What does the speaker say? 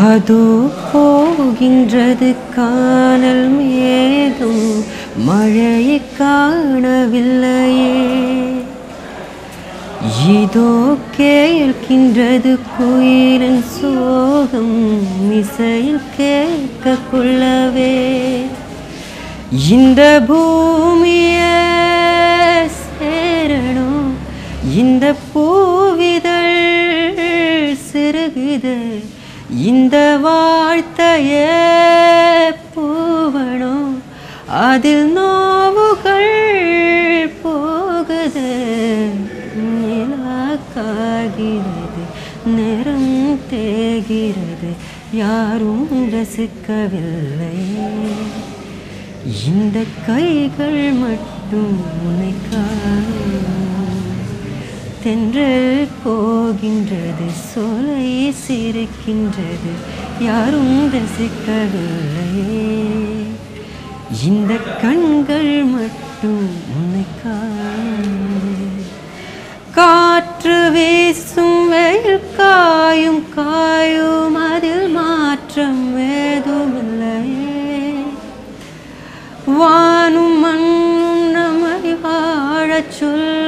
அதோ போகின்றது கானல் மேகம் மழையை காணவில்லையே. இதோ கேட்கின்றது குயிலின் சோகம் இசையில் கேட்க கொள்ளவே. இந்த பூமியை சேரணும் இந்த பூவிதழ் சிறுகுது. இந்த வாழ்த்தையே பூவணும் அதில் நோவுகள் போகுது. நிலா காய்கிறது நிறம் தேய்கிறது யாரும் ரசிக்கவில்லை. இந்த கைகள் மட்டும் உன்னை காணும். தென்றல் போகின்றது சோலை சிரிக்கின்றது யாரும் ரசிக்கவில்லையே. இந்த கண்கள் மட்டும் உன்னை காணும். காற்று வீசும் வெயில் காயும் காயும் அதில் மாற்றம் ஏதுமில்லையே. வானும் மண்ணும் நம்மை வாழச் சொல்ல